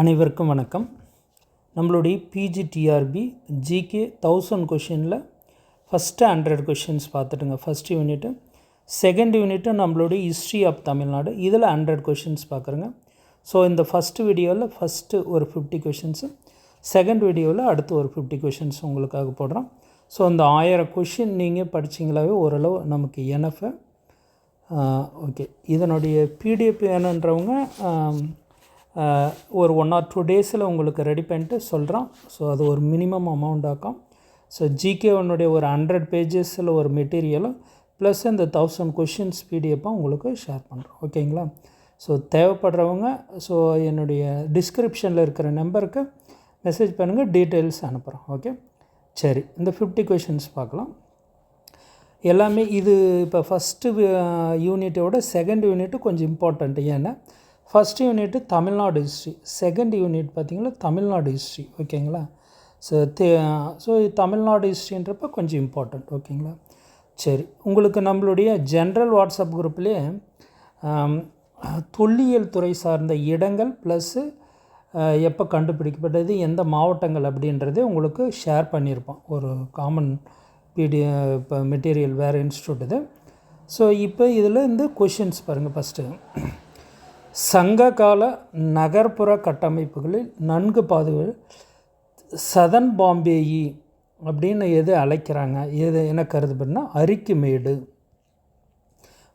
அனைவருக்கும் வணக்கம். நம்மளுடைய பிஜிடிஆர்பி ஜிகே 1000 கொஷினில் ஃபஸ்ட்டு 100 கொஷின்ஸ் பார்த்துட்டுங்க. ஃபஸ்ட்டு யூனிட்டு, செகண்ட் யூனிட்டு நம்மளுடைய ஹிஸ்ட்ரி ஆஃப் தமிழ்நாடு, இதில் 100 கொஷின்ஸ் பார்க்குறேங்க. ஸோ இந்த ஃபஸ்ட்டு வீடியோவில் ஃபஸ்ட்டு ஒரு 50 கொஷின்ஸு, செகண்ட் வீடியோவில் அடுத்து ஒரு 50 கொஷின்ஸ் உங்களுக்காக போடுறோம். ஸோ இந்த 1000 கொஷின் நீங்கள் படிச்சிங்களாவே ஓரளவு நமக்கு எனஃபை. ஓகே, இதனுடைய பிடிஎஃப் வேணுன்றவங்க ஒரு 1 or 2 டேஸில் உங்களுக்கு ரெடி பண்ணிட்டு சொல்கிறோம். ஸோ அது ஒரு மினிமம் அமௌண்ட் ஆகும். ஸோ ஜிகேவனுடைய ஒரு 100 பேஜஸில் ஒரு மெட்டீரியலும் ப்ளஸ் இந்த 1000 கொஷின்ஸ் பிடிஎஃபாக உங்களுக்கு ஷேர் பண்ணுறோம். ஓகேங்களா? ஸோ தேவைப்படுறவங்க ஸோ என்னுடைய டிஸ்கிரிப்ஷனில் இருக்கிற நம்பருக்கு மெசேஜ் பண்ணுங்கள், டீட்டெயில்ஸ் அனுப்புகிறோம். ஓகே, சரி, இந்த 50 கொஷின்ஸ் பார்க்கலாம். எல்லாமே இது இப்போ ஃபஸ்ட்டு யூனிட்டோட செகண்ட் யூனிட்டு கொஞ்சம் இம்பார்ட்டண்ட்டு. ஏன்னா first unit Tamil Nadu history, second unit பார்த்திங்கன்னா தமிழ்நாடு ஹிஸ்ட்ரி. ஓகேங்களா? ஸோ தமிழ்நாடு ஹிஸ்ட்ரின்றப்ப கொஞ்சம் இம்பார்ட்டண்ட். ஓகேங்களா? சரி, உங்களுக்கு நம்மளுடைய ஜென்ரல் வாட்ஸ்அப் குரூப்லேயே தொல்லியல் துறை சார்ந்த இடங்கள் ப்ளஸ்ஸு எப்போ கண்டுபிடிக்கப்பட்டது, எந்த மாவட்டங்கள் அப்படின்றது உங்களுக்கு ஷேர் பண்ணியிருப்போம். ஒரு காமன் இப்போ மெட்டீரியல் வேறு இன்ஸ்டியூட் இது. ஸோ இப்போ இதில் இந்த கொஷின்ஸ் பாருங்கள். ஃபஸ்ட்டு, சங்ககால நகர்ப்புற கட்டமைப்புகளில் நன்கு சதன் பாம்பேயி அப்படின்னு எது அழைக்கிறாங்க, எது என்ன கருதுபடினா அரிக்குமேடு.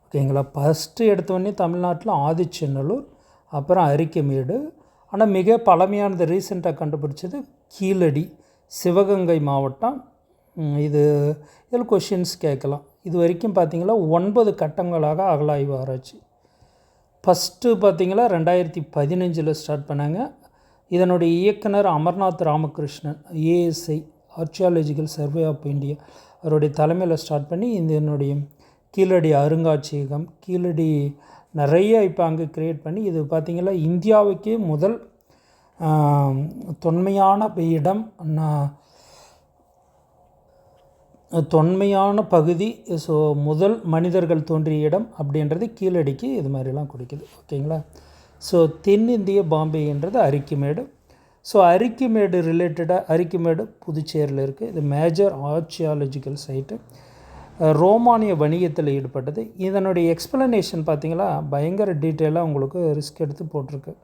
ஓகேங்களா? ஃபஸ்ட்டு எடுத்தோடனே தமிழ்நாட்டில் ஆதிச்சநல்லூர், அப்புறம் அரிக்குமேடு. ஆனால் மிக பழமையானது ரீசெண்டாக கண்டுபிடிச்சது கீழடி, சிவகங்கை மாவட்டம். இதில் கொஷின்ஸ் கேட்கலாம். இது வரைக்கும் பார்த்திங்கன்னா 9 கட்டங்களாக அகழாய்வு ஆராய்ச்சி. ஃபஸ்ட்டு பார்த்திங்கன்னா 2015 ஸ்டார்ட் பண்ணாங்க. இதனுடைய இயக்குனர் Amarnath Ramakrishnan, ASI archaeological survey of India, அவருடைய தலைமையில் ஸ்டார்ட் பண்ணி இதனுடைய கீழடி அருங்காட்சியகம், கீழடி நிறைய இப்போ அங்கே க்ரியேட் பண்ணி இது பார்த்திங்கன்னா இந்தியாவுக்கே முதல் தொன்மையான பகுதி. ஸோ முதல் மனிதர்கள் தோன்றிய இடம் அப்படின்றது கீழடிக்கு இது மாதிரிலாம் கொடுக்குது. ஓகேங்களா? ஸோ தென்னிந்திய பாம்பேன்றது அரிக்குமேடு. ஸோ அரிக்குமேடு ரிலேட்டடாக, அரிக்குமேடு புதுச்சேரியில் இருக்குது. இது மேஜர் ஆர்ச்சியாலஜிக்கல் சைட்டு. ரோமானிய வணிகத்தில் ஈடுபட்டது. இதனுடைய எக்ஸ்ப்ளனேஷன் பார்த்திங்களா பயங்கர டீட்டெயிலாக உங்களுக்கு ரிஸ்க் எடுத்து போட்டிருக்கு.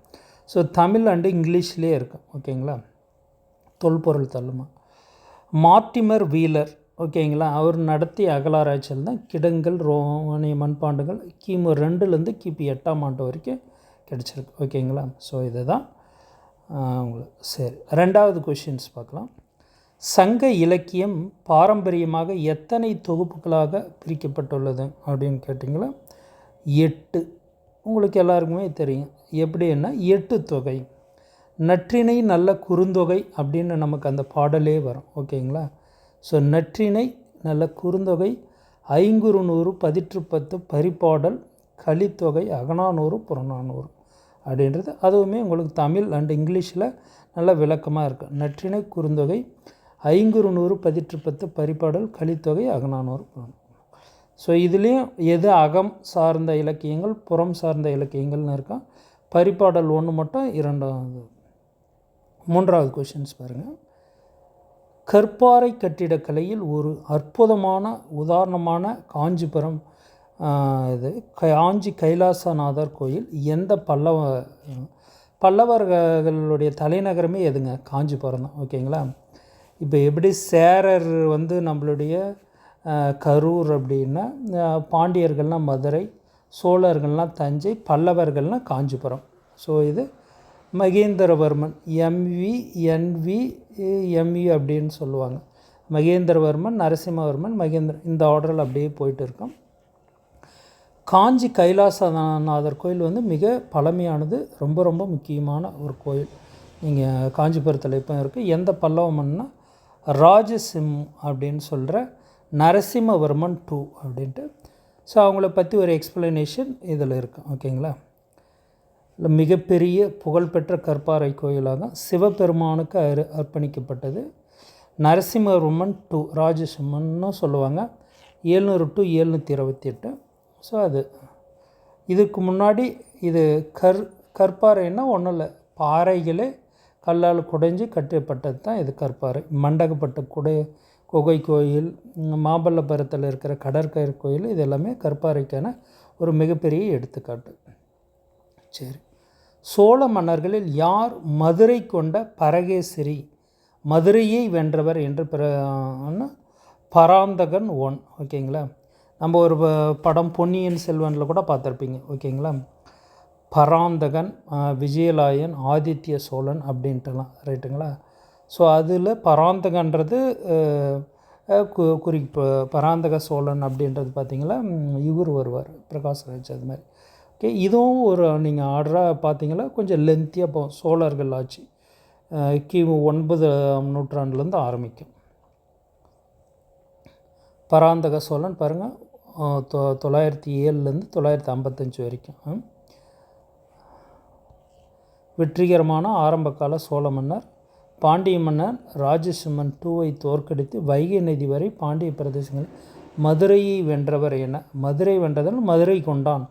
ஸோ தமிழ் அண்டு இங்கிலீஷ்லேயே இருக்குது. ஓகேங்களா? தொல்பொருள் தள்ளுமா மார்ட்டிமர் வீலர். ஓகேங்களா? அவர் நடத்திய அகலாராய்ச்சியில் தான் கிடங்கள், ரோமானிய மண்பாண்டங்கள் கிமு 2லேருந்து கிபி 8ஆம் ஆண்டு வரைக்கும் கிடச்சிருக்கு. ஓகேங்களா? ஸோ இது தான் உங்களுக்கு. சரி, ரெண்டாவது கொஷின்ஸ் பார்க்கலாம். சங்க இலக்கியம் பாரம்பரியமாக எத்தனை தொகுப்புகளாக பிரிக்கப்பட்டுள்ளது அப்படின்னு கேட்டிங்களா? 8. உங்களுக்கு எல்லாருக்குமே தெரியும் எப்படின்னா 8 தொகை. நற்றிணை நல்ல குறுந்தொகை அப்படின்னு நமக்கு அந்த பாடலே வரும். ஓகேங்களா? ஸோ நற்றிணை நல்ல குறுந்தொகை, ஐங்குறுநூறு, 10 பரிபாடல், கலித்தொகை, அகநானூறு, புறநானூறு அப்படின்றது அதுவுமே உங்களுக்கு தமிழ் அண்ட் இங்கிலீஷில் நல்ல விளக்கமாக இருக்குது. நற்றிணை, குறுந்தொகை, ஐங்குறுநூறு, 10 பரிபாடல், கலித்தொகை, அகநானூறு. ஸோ இதுலேயும் எது அகம் சார்ந்த இலக்கியங்கள், புறம் சார்ந்த இலக்கியங்கள்னு இருக்கா. பரிபாடல் 1 மட்டும் 2வது. 3வது கொஷின்ஸ் பாருங்கள். கற்பாறை கட்டிடக்கலையில் ஒரு அற்புதமான உதாரணமான காஞ்சிபுரம் இது காஞ்சி கைலாசநாதர் கோயில் எந்த பல்லவர்களுடைய தலைநகரமே எதுங்க? காஞ்சிபுரம் தான். ஓகேங்களா? இப்போ எப்படி சேரர் நம்மளுடைய கரூர் அப்படின்னா, பாண்டியர்கள்னால் மதுரை, சோழர்கள்னால் தஞ்சை, பல்லவர்கள்னால் காஞ்சிபுரம். ஸோ இது மகேந்திரவர்மன், எம்வி அப்படின்னு சொல்லுவாங்க. மகேந்திரவர்மன், நரசிம்மவர்மன், இந்த ஆர்டரில் அப்படியே போயிட்டு இருக்கோம். காஞ்சி கைலாசநாதர் கோயில் மிக பழமையானது, ரொம்ப ரொம்ப முக்கியமான ஒரு கோயில். நீங்கள் காஞ்சிபுரத்தில் இப்போ இருக்குது. எந்த பல்லவமன்னா ராஜசிம் அப்படின்னு சொல்கிற நரசிம்மவர்மன் 2 அப்படின்ட்டு. ஸோ அவங்கள பற்றி ஒரு எக்ஸ்ப்ளனேஷன் இதில் இருக்குது. ஓகேங்களா? இல்லை, மிகப்பெரிய புகழ்பெற்ற கற்பாறை கோயிலாக சிவபெருமானுக்கு அர்ப்பணிக்கப்பட்டது. நரசிம்மவர்மன் 2 ராஜசிம்மன்னு சொல்லுவாங்க. 700 to 728. ஸோ அது இதுக்கு முன்னாடி இது கற்பாறைன்னா ஒன்றும் இல்லை, பாறைகளே கல்லால் குடைஞ்சு கட்டப்பட்டது தான் இது கற்பாறை. மண்டகப்பட்ட குகை கோயில், மாமல்லபுரத்தில் இருக்கிற கடற்கரை கோயில், இது எல்லாமே கற்பாறைக்கான ஒரு மிகப்பெரிய எடுத்துக்காட்டு. சரி, சோழ மன்னர்களில் யார் மதுரை கொண்ட பரகேசரி, மதுரையை வென்றவர் என்று பராந்தகன் ஒன். ஓகேங்களா, நம்ம ஒரு படம் பொன்னியின் செல்வனில் கூட பார்த்துருப்பீங்க. ஓகேங்களா, பராந்தகன், விஜயலாயன், ஆதித்ய சோழன் அப்படின்ட்டுலாம், ரைட்டுங்களா. ஸோ அதில் பராந்தகன்றது பராந்தக சோழன் அப்படின்றது பார்த்திங்களா இவர் வருவார், பிரகாஷ்ராஜ். அது மாதிரி. ஓகே, இதுவும் ஒரு நீங்கள் ஆர்டராக பார்த்தீங்களா கொஞ்சம் லென்த்தியாக போகும். சோழர்கள் ஆட்சி கிமு 9ஆம் நூற்றாண்டுலேருந்து ஆரம்பிக்கும். பராந்தக சோழன் பாருங்கள் 907லேருந்து 955 வரைக்கும். வெற்றிகரமான ஆரம்பகால சோழ மன்னர். பாண்டிய மன்னர் ராஜசிம்மன் 2ஐ தோற்கடித்து வைகை நதி வரை பாண்டிய பிரதேசங்கள் மதுரையை வென்றவர் என. மதுரை வென்றதால் மதுரை கொண்டான்.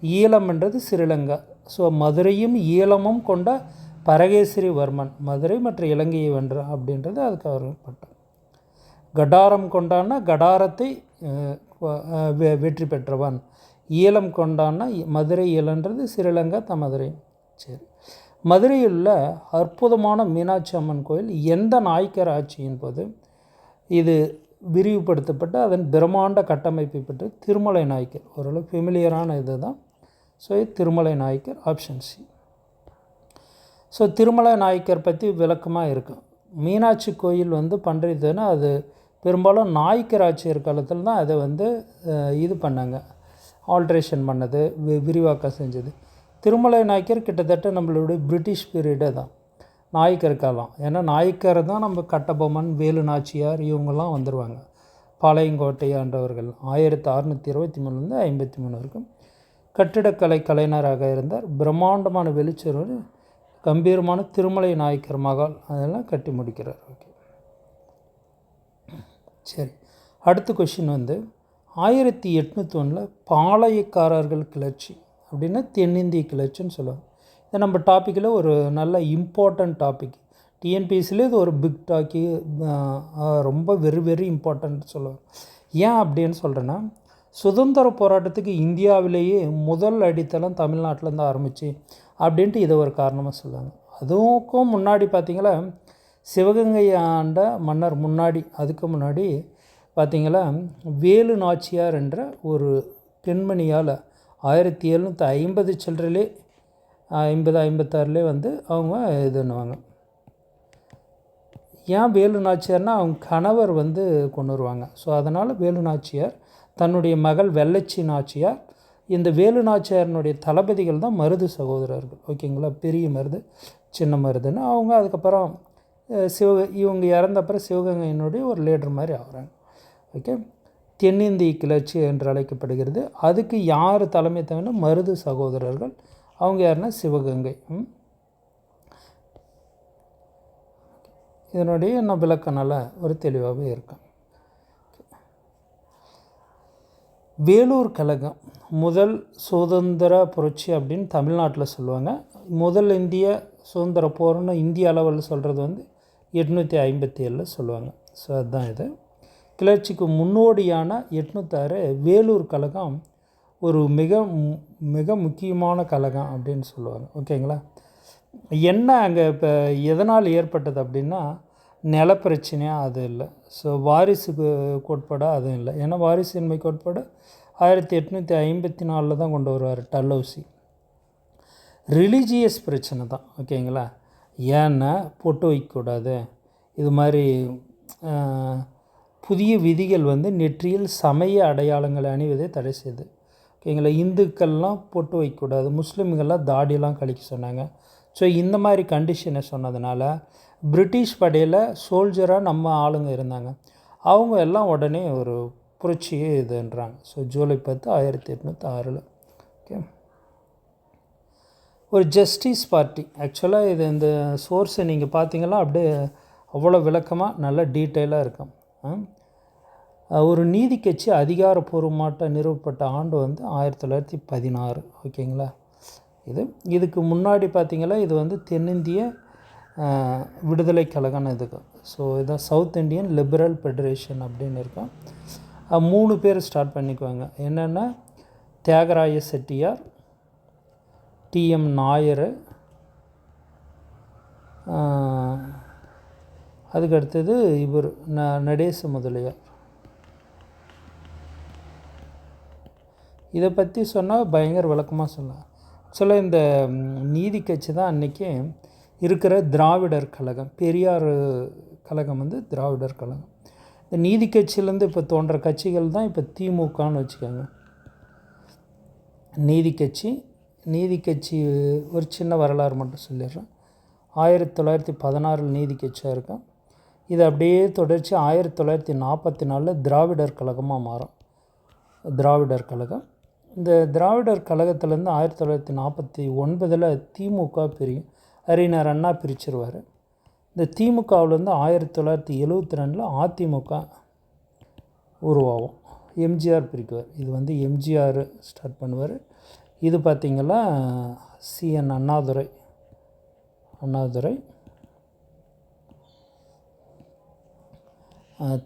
ஈழம் என்றது ஸ்ரீலங்கா. ஸோ மதுரையும் ஈழமும் கொண்ட பரகேசரி வர்மன் மதுரை மற்ற இலங்கையை வென்றான் அப்படின்றது அதுக்கு அவர் பட்டம். கடாரம் கொண்டான்னா கடாரத்தை வெற்றி பெற்றவன். ஈழம் கொண்டான்னா மதுரை ஈழன்றது ஸ்ரீலங்கா மதுரை. சரி, மதுரையில் உள்ள அற்புதமான மீனாட்சி அம்மன் கோயில் எந்த நாயக்கர் ஆட்சியின் போது இது விரிவுபடுத்தப்பட்டு அதன் பிரம்மாண்ட கட்டமைப்பை பெற்று? திருமலை நாயக்கர். ஓரளவு ஃபெமிலியரான இது தான். So Thirumalai Nayakkar, option C. So Thirumalai Nayakkar பற்றி விளக்கமாக இருக்கும். மீனாட்சி கோயில் பண்ணுறதுன்னா அது பெரும்பாலும் நாயக்கர் ஆட்சியர் காலத்தில் தான் அதை இது பண்ணாங்க, ஆல்ட்ரேஷன் பண்ணது, விரிவாக்கம் செஞ்சது. திருமலை நாயக்கர் கிட்டத்தட்ட நம்மளுடைய பிரிட்டிஷ் பீரியடே தான், நாயக்கர் காலம். ஏன்னா நாயக்கர் தான் நம்ம கட்டபொம்மன், வேலு நாச்சியார் இவங்கெல்லாம் வந்துடுவாங்க. பாளையங்கோட்டை ஆண்டவர்கள் 1623லேருந்து 53 வரைக்கும் கட்டிடக்கலை கலைஞராக இருந்தார். பிரம்மாண்டமான வெளிச்சர், கம்பீரமான திருமலை நாயக்கர் மகால் அதெல்லாம் கட்டி முடிக்கிறார். ஓகே, சரி, அடுத்த கொஷின் 1801 பாளையக்காரர்கள் கிளர்ச்சி அப்படின்னா தென்னிந்திய கிளர்ச்சின்னு சொல்லுவாங்க. இது நம்ம டாப்பிக்கில் ஒரு நல்ல இம்பார்ட்டண்ட் டாபிக். டிஎன்பிஎஸ்சிலே இது ஒரு பிக் டாக்கி, ரொம்ப வெரி வெரி இம்பார்ட்டன்ட் சொல்லுவாங்க. ஏன் அப்படின்னு சொல்கிறேன்னா, சுதந்திர போராட்டத்துக்கு இந்தியாவிலேயே முதல் அடித்தளம் தமிழ்நாட்டிலேருந்து ஆரம்பிச்சு அப்படின்ட்டு இதை ஒரு காரணமாக சொல்லுவாங்க. அதுக்கும் முன்னாடி பார்த்திங்களா சிவகங்கை ஆண்ட மன்னர் முன்னாடி, அதுக்கு முன்னாடி பார்த்திங்களா வேலு நாச்சியார் என்ற ஒரு பெண்மணியால் 1750 சில்லறையிலே 50-56 அவங்க இது பண்ணுவாங்க. ஏன் வேலு நாச்சியார்னால் அவங்க கணவர் கொண்டு வருவாங்க. ஸோ அதனால் வேலு நாச்சியார் தன்னுடைய மகள் வெள்ளச்சி நாச்சியார், இந்த வேலு நாச்சியாரினுடைய தளபதிகள் தான் மருது சகோதரர்கள். ஓகேங்களா, பெரிய மருது சின்ன மருதுன்னு அவங்க. அதுக்கப்புறம் இவங்க இறந்தப்புறம் சிவகங்கையினுடைய ஒரு லீடர் மாதிரி ஆகிறாங்க. ஓகே, தென்னிந்திய கிளர்ச்சி என்று அழைக்கப்படுகிறது. அதுக்கு யார் தலைமை தவிர மருது சகோதரர்கள். அவங்க யாருன்னா சிவகங்கை. இதனுடைய நான் விளக்கனால ஒரு தெளிவாகவே இருக்கேன். வேலூர் கழகம் முதல் சுதந்திர புரட்சி அப்படின்னு தமிழ்நாட்டில் சொல்லுவாங்க. முதல் இந்திய சுதந்திர போர்னு இந்திய அளவில் சொல்கிறது 857 சொல்லுவாங்க. ஸோ அதுதான் இது. கிளர்ச்சிக்கு முன்னோடியான 806 வேலூர் கழகம் ஒரு மிக மிக முக்கியமான கழகம் அப்படின்னு சொல்லுவாங்க. ஓகேங்களா, என்ன அங்கே இப்போ எதனால் ஏற்பட்டது அப்படின்னா நிலப்பிரச்சனையாக அது இல்லை. ஸோ வாரிசுக்கு கோட்பாடாக அதுவும் இல்லை. ஏன்னா வாரிசின்மை கோட்பாடு 1854 தான் கொண்டு வருவார் டல்ஹௌசி. ரிலீஜியஸ் பிரச்சனை தான். ஓகேங்களா, ஏன்னா பொட்டு வைக்கக்கூடாது, இது மாதிரி புதிய விதிகள் நெற்றியில் சமய அடையாளங்களை அணிவதை தடை செய்யுது. ஓகேங்களா, இந்துக்கள்லாம் பொட்டு வைக்கக்கூடாது, முஸ்லீம்கள்லாம் தாடியெல்லாம் கழிக்க சொன்னாங்க. ஸோ இந்த மாதிரி கண்டிஷனை சொன்னதுனால பிரிட்டிஷ் படையில் சோல்ஜராக நம்ம ஆளுங்க இருந்தாங்க, அவங்க எல்லாம் உடனே ஒரு புரட்சியே இதுன்றாங்க. So July 10, 1806. ஓகே, ஒரு ஜஸ்டிஸ் பார்ட்டி. ஆக்சுவலாக இது இந்த சோர்ஸை நீங்கள் பார்த்தீங்கன்னா அப்படியே அவ்வளோ விளக்கமாக நல்ல டீட்டெயிலாக இருக்கும். ஒரு நீதி கட்சி அதிகாரப்பூர்வமாட்ட நிறுவப்பட்ட ஆண்டு 1916. ஓகேங்களா, இதுக்கு முன்னாடி பார்த்திங்கன்னா இது வந்து தென்னிந்திய விடுதலை கழகம்னு இதுக்கு. ஸோ இதான் சவுத் இண்டியன் லிபரல் ஃபெடரேஷன் அப்படின்னு இருக்கும். 3 பேர் ஸ்டார்ட் பண்ணிக்குவாங்க. என்னென்னா தியாகராய செட்டியார், டிஎம் நாயர், அதுக்கு அடுத்தது இவர் நடேச முதலியார். இதை பற்றி சொன்னால் பயங்கர விளக்கமாக சொல்லலாம். ஆக்சுவலாக இந்த நீதி கட்சி தான் அன்றைக்கி இருக்கிற திராவிடர் கழகம். பெரியார் கழகம் வந்து திராவிடர் கழகம். இந்த நீதி கட்சியிலேருந்து இப்போ தோன்ற கட்சிகள் தான் இப்போ திமுகன்னு வச்சுக்கோங்க. நீதி கட்சி ஒரு சின்ன வரலாறு மட்டும் சொல்லிடுறேன். 1916 நீதி கட்சியாக இருக்கும். இது அப்படியே தொடர்ச்சி 1944 திராவிடர் கழகமாக மாறும். திராவிடர் கழகம். இந்த திராவிடர் கழகத்துலேருந்து 1949 திமுக பிரியும். அறிஞர் அண்ணா பிரிச்சிருவார். இந்த திமுகவிலேருந்து 1972 அதிமுக உருவாகும். எம்ஜிஆர் பிரிக்குவார். இது வந்து எம்ஜிஆர் ஸ்டார்ட் பண்ணுவார். இது பார்த்திங்கன்னா சிஎன் அண்ணாதுரை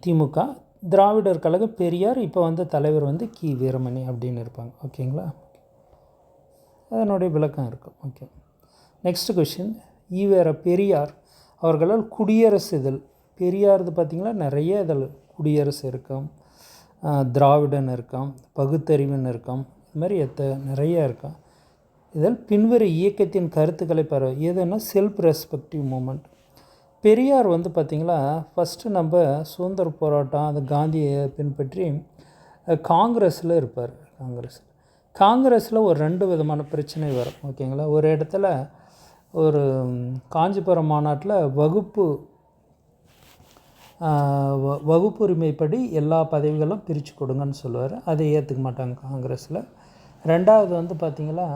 திமுக. திராவிடர் கழக பெரியார். இப்போ வந்து தலைவர் வந்து கி வீரமணி அப்படின்னு இருப்பாங்க. ஓகேங்களா? அதனுடைய விளக்கம் இருக்கும். Okay. Next question. EVR Periyar அவர்களால் குடியரசு இதழ். பெரியார் இது பார்த்திங்கன்னா நிறைய இதழ். குடியரசு இருக்கும், திராவிடன் இருக்கும், பகுத்தறிவுன்னு இருக்கும். இது மாதிரி நிறைய இருக்கும். இதில் பின்வரும் இயக்கத்தின் கருத்துக்களை எதுன்னா செல்ஃப் ரெஸ்பெக்டிவ் மூமெண்ட். பெரியார் வந்து பார்த்திங்களா ஃபஸ்ட்டு நம்ம சுதந்திர போராட்டம் அந்த காந்தியை பின்பற்றி காங்கிரஸில் இருப்பார். காங்கிரஸில் ஒரு 2 விதமான பிரச்சனை வரும். ஓகேங்களா? ஒரு இடத்துல ஒரு காஞ்சிபுரம் மாநாட்டில் வகுப்புரிமைப்படி எல்லா பதவிகளும் பிரித்து கொடுங்கன்னு சொல்லுவார். அதை ஏற்றுக்க மாட்டாங்க காங்கிரஸில். 2வது வந்து பார்த்திங்கன்னா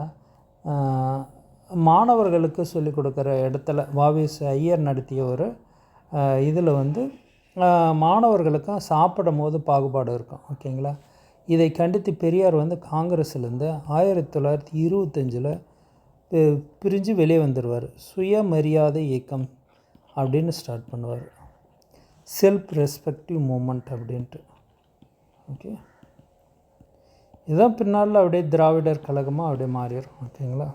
மாணவர்களுக்கு சொல்லிக் கொடுக்குற இடத்துல வாவிஸ் ஐயர் நடத்திய ஒரு இதில் வந்து மாணவர்களுக்கும் சாப்பிடும் போது பாகுபாடு இருக்கும். ஓகேங்களா? இதை கண்டித்து பெரியார் வந்து காங்கிரஸ்லேருந்து 1925 பிரிஞ்சு வெளியே வந்துடுவார். சுயமரியாதை இயக்கம் அப்படின்னு ஸ்டார்ட் பண்ணுவார். செல்ஃப் ரெஸ்பெக்டிவ் மூமெண்ட் அப்படின்ட்டு. ஓகே. இதுதான் பின்னால் அப்படியே திராவிடர் கழகமாக அப்படியே மாறிடும். ஓகேங்களா?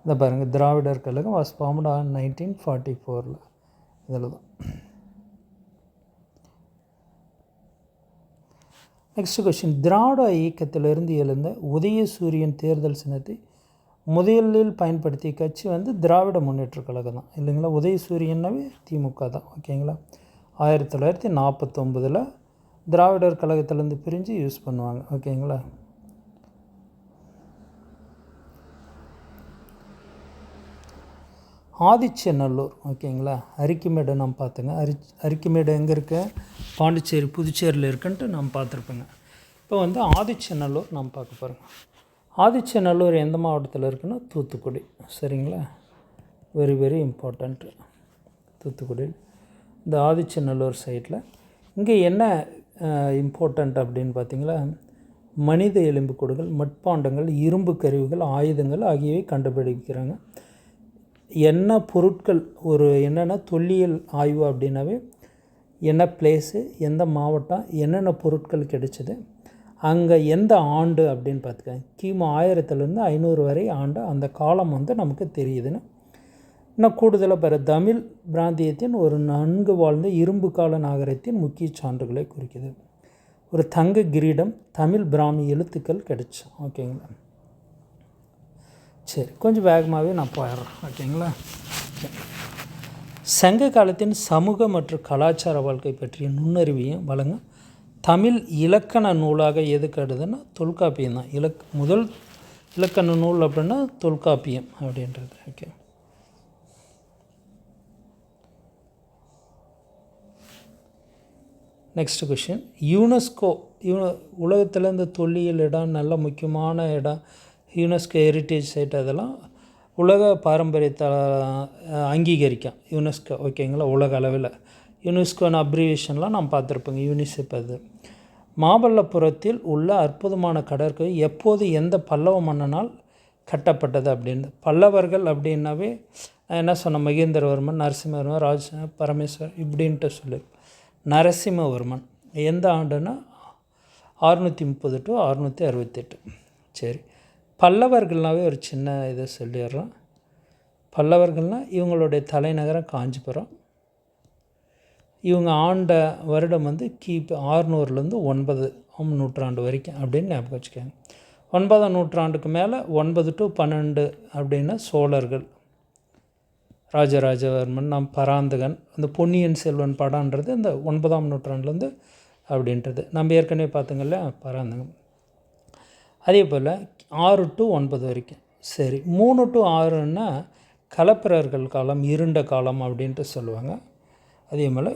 இந்த பாருங்கள், Dravidar Kazhagam was formed on 1944. இதில் தான். Next question. திராவிட இயக்கத்திலிருந்து எழுந்த உதயசூரியன் தேர்தல் சின்னத்தை முதலில் பயன்படுத்திய கட்சி வந்து திராவிட முன்னேற்ற கழகம் தான் இல்லைங்களா? உதயசூரியன்னாவே திமுக தான். ஓகேங்களா? 1949 திராவிடர் கழகத்திலேருந்து பிரிஞ்சு யூஸ் பண்ணுவாங்க. ஓகேங்களா? ஆதிச்சநல்லூர். ஓகேங்களா? அரிக்குமேடு நம்ம பார்த்துங்க. அரிக்குமேடு எங்கே இருக்கு? பாண்டிச்சேரி புதுச்சேரியில் இருக்குன்ட்டு நம்ம பார்த்துருப்போங்க. இப்போ வந்து ஆதிச்சநல்லூர் நம்ம பார்க்க போகிறோம். ஆதிச்சநல்லூர் எந்த மாவட்டத்தில் இருக்குன்னா தூத்துக்குடி. சரிங்களா? Very very important. தூத்துக்குடி இந்த ஆதிச்சநல்லூர் சைட்டில். இங்கே என்ன இம்பார்ட்டண்ட் அப்படின்னு பார்த்திங்களா, மனித எலும்புக்கூடுகள், மட்பாண்டங்கள், இரும்பு கருவிகள், ஆயுதங்கள் ஆகியவை கண்டுபிடிக்கிறாங்க. என்ன பொருட்கள் ஒரு என்னென்ன தொல்லியல் ஆய்வு அப்படின்னாவே என்ன பிளேஸு, எந்த மாவட்டம், என்னென்ன பொருட்கள் கிடைச்சிது, அங்கே எந்த ஆண்டு அப்படின்னு பார்த்துக்கோங்க. கிமு 1000 500 வரை ஆண்டு அந்த காலம் வந்து நமக்கு தெரியுதுன்னு. இன்னும் கூடுதலாக தமிழ் பிராந்தியத்தின் ஒரு நன்கு வாழ்ந்த இரும்பு கால நாகரிகத்தின் முக்கிய சான்றுகளை குறிக்குது. ஒரு தங்க கிரீடம், தமிழ் பிராமி எழுத்துக்கள் கிடைச்சு. ஓகேங்களா? சரி, கொஞ்சம் வேகமாகவே நான் போயிடுறேன். ஓகேங்களா? சங்க காலத்தின் சமூக மற்றும் கலாச்சார வாழ்க்கை பற்றிய நுண்ணறிவையும் வழங்க தமிழ் இலக்கண நூலாக எது கருதுன்னா தொல்காப்பியம் தான். முதல் இலக்கண நூல் அப்படின்னா தொல்காப்பியம் அப்படின்றது. ஓகே. Next question. யுனெஸ்கோ உலகத்தில் இந்த தொல்லியல் இடம் நல்ல முக்கியமான இடம், யுனெஸ்கோ ஹெரிட்டேஜ் சைட், அதெல்லாம் உலக பாரம்பரியத்தை அங்கீகரிக்கும் யுனெஸ்கோ. ஓகேங்களா? உலக அளவில் யுனெஸ்கோன்னு அப்ரிவேஷன்லாம் நாம் பார்த்துருப்போங்க. யூனிசெப். அது மாமல்லபுரத்தில் உள்ள அற்புதமான கடற்கரை எப்போது எந்த பல்லவ மன்னனால் கட்டப்பட்டது அப்படின்னு. பல்லவர்கள் அப்படின்னாவே நான் என்ன சொன்னேன், மகேந்திரவர்மன், நரசிம்மவர்மன், ராஜ பரமேஸ்வர் இப்படின்ட்டு சொல்லி. நரசிம்மவர்மன் எந்த ஆண்டுன்னா 630 to 668. சரி, பல்லவர்கள்னாவே ஒரு சின்ன இதை சொல்லிடுறோம். பல்லவர்கள்னால் இவங்களுடைய தலைநகரம் காஞ்சிபுரம். இவங்க ஆண்ட வருடம் வந்து கிபி 600லேருந்து 9ஆம் நூற்றாண்டு வரைக்கும் அப்படின்னு ஞாபகம் வச்சுக்கோங்க. 9ஆம் நூற்றாண்டுக்கு மேலே 9 to 12 அப்படின்னா சோழர்கள், ராஜராஜவர்மன், பராந்தகன், அந்த பொன்னியின் செல்வன் படம்ன்றது இந்த 9ஆம் நூற்றாண்டுலேருந்து அப்படின்றது நம்ம ஏற்கனவே பார்த்துங்க இல்லையா, பராந்தகன். அதே போல் 6 to 9 வரைக்கும். சரி, 3 to 6ன்னா கலப்பிரர்கள் காலம், இருண்ட காலம் அப்படின்ட்டு சொல்லுவாங்க. அதே போல்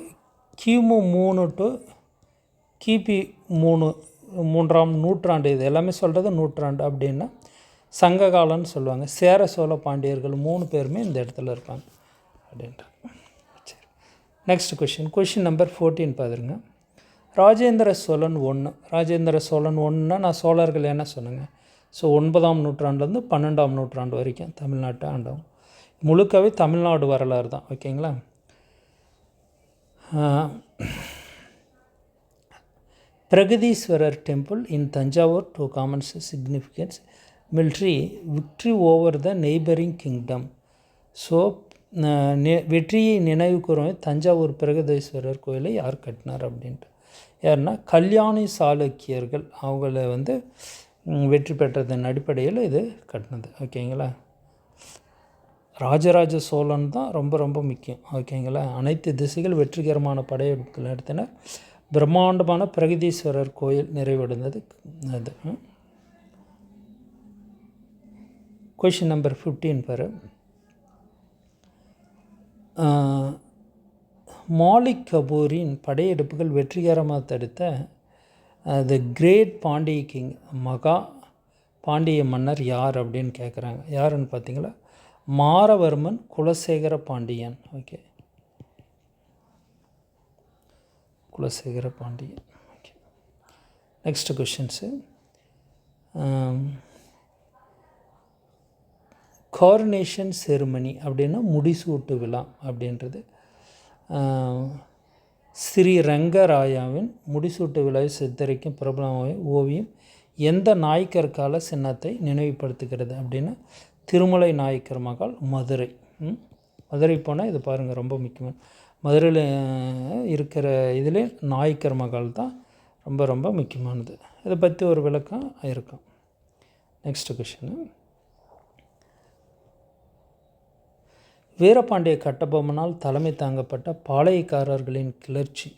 கிமு 3 to கிபி 3ஆம் நூற்றாண்டு, இது எல்லாமே சொல்கிறது நூற்றாண்டு அப்படின்னா சங்க காலம்னு சொல்லுவாங்க. சேர சோழ பாண்டியர்கள் 3 பேருமே இந்த இடத்துல இருப்பாங்க அப்படின்ட்டு. சரி, நெக்ஸ்ட் கொஷின் நம்பர் 14 பார்த்துருங்க. ராஜேந்திர சோழன் 1. ராஜேந்திர சோழன் 1ன்னா நான் சோழர்கள் என்ன சொன்னேங்க. ஸோ 9ஆம் நூற்றாண்டுலேருந்து 12ஆம் நூற்றாண்டு வரைக்கும் தமிழ்நாட்டை ஆண்டவங்க. முழுக்கவே தமிழ்நாடு வரலாறு தான். ஓகேங்களா. Brihadeeswarar temple in Thanjavur to commons significance victory over the neighbouring kingdom. So வெற்றியை நினைவு கூறும் தஞ்சாவூர் பிரகதீஸ்வரர் கோயிலை யார் கட்டினார் அப்படின்ட்டு. யாருன்னா கல்யாணி சாளுக்கியர்கள். அவங்கள வந்து வெற்றி பெற்றதன் அடிப்படையில் இது கட்டினது. ஓகேங்களா. ராஜராஜ சோழன் தான் ரொம்ப ரொம்ப முக்கியம். ஓகேங்களா. அனைத்து திசைகள் வெற்றிகரமான படையெடுப்புகள் நடத்தினர். பிரம்மாண்டமான பிரகதீஸ்வரர் கோயில் நிறைவடைந்தது அது. கொஷின் நம்பர் 15 பாரு. மாலிக் கபூரின் படையெடுப்புகள் வெற்றிகரமாக தடுத்த த கிரேட் பாண்டிய கிங், மகா பாண்டிய மன்னர் யார் அப்படின்னு கேட்குறாங்க. யாருன்னு பார்த்தீங்களா, Maravarman Kulasekara Pandiyan. Okay, Kulasekara Pandiyan. Okay, next questions. Coronation ceremony அப்படின்னா முடிசூட்டு விழா அப்படின்றது. ஸ்ரீ ரங்கராயாவின் முடிசூட்டு விழாவை சித்தரிக்கும் பிரபலமான ஓவியம் எந்த நாயக்கர் கால சின்னத்தை நினைவுபடுத்துகிறது அப்படின்னா திருமலை நாயக்கர் மகால், மதுரை. மதுரை போனால் இது பாருங்கள், ரொம்ப முக்கியமான. மதுரையில் இருக்கிற இதில் நாயக்கர் மகால் தான் ரொம்ப ரொம்ப முக்கியமானது. இதை பற்றி ஒரு விளக்கம் இருக்கும். Next question. வீரபாண்டிய கட்டபொம்மனால் தலைமை தாங்கப்பட்ட பாளையக்காரர்களின் கிளர்ச்சி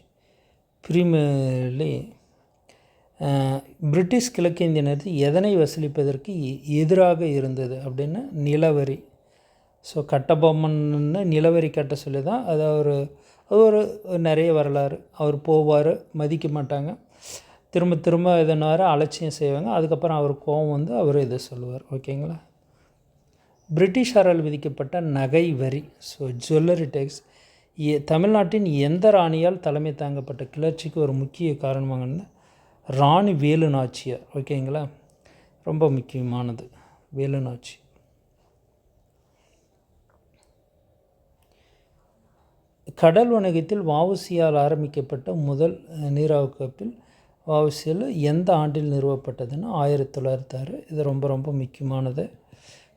பிரிமிலே பிரிட்டிஷ் கிழக்கிந்தியனருக்கு எதனை வசூலிப்பதற்கு எதிராக இருந்தது அப்படின்னா நிலவரி. ஸோ கட்டபொம்மன்னு நிலவரி கட்ட சொல்லி தான் அது ஒரு நிறைய வரலாறு. அவர் போவார், மதிக்க மாட்டாங்க, திரும்ப திரும்ப இதனால அலட்சியம் செய்வாங்க. அதுக்கப்புறம் அவர் கோபம் வந்து அவர் இதை சொல்லுவார். ஓகேங்களா. பிரிட்டிஷாரால் விதிக்கப்பட்ட நகை வரி, ஸோ ஜுவல்லரி டேக்ஸ் தமிழ்நாட்டின் எந்த ராணியால் தலைமை தாங்கப்பட்ட கிளர்ச்சிக்கு ஒரு முக்கிய காரணமாகன்னு ராணி வேலு நாச்சியார். ஓகேங்களா, ரொம்ப முக்கியமானது வேலு நாச்சி. கடல் வணிகத்தில் வஉசியால் ஆரம்பிக்கப்பட்ட முதல் நீராவி கப்பல் வஉசியில் எந்த ஆண்டில் நிறுவப்பட்டதுன்னா 1906. இது ரொம்ப ரொம்ப முக்கியமானது.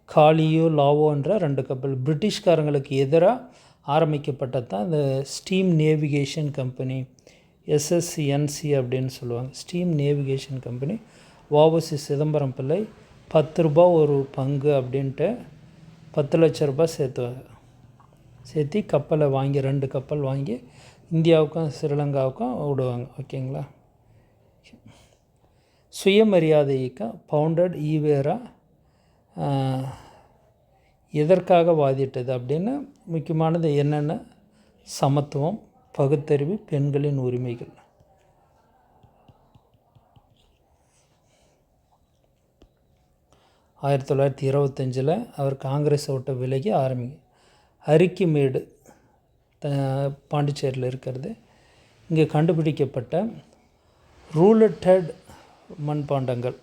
காலியோ லாவோன்ற 2 கப்பல் பிரிட்டிஷ்காரங்களுக்கு எதிராக ஆரம்பிக்கப்பட்டது தான் இந்த ஸ்டீம் நேவிகேஷன் கம்பெனி, எஸ்எஸ்என்சி அப்படின்னு சொல்லுவாங்க. Steam navigation company. VOC Chidambaram Pillai 10 ரூபா ஒரு பங்கு அப்படின்ட்டு 10 லட்ச ரூபாய் சேர்த்து கப்பலை வாங்கி 2 கப்பல் வாங்கி இந்தியாவுக்கும் ஸ்ரீலங்காவுக்கும் விடுவாங்க. ஓகேங்களா. சுயமரியாதை இயக்கம் பவுண்டட் ஈவேரா எதற்காக வாதிட்டது அப்படின்னு முக்கியமானது என்னென்ன சமத்துவம், பகுத்தறிவு, பெண்களின் உரிமைகள். ஆயிரத்தி 1925 அவர் காங்கிரஸை விட்டு விலகி அரிக்கிமேடு பாண்டிச்சேரியில் இருக்கிறது. இங்கே கண்டுபிடிக்கப்பட்ட ரூலட்டட் மண்பாண்டங்கள்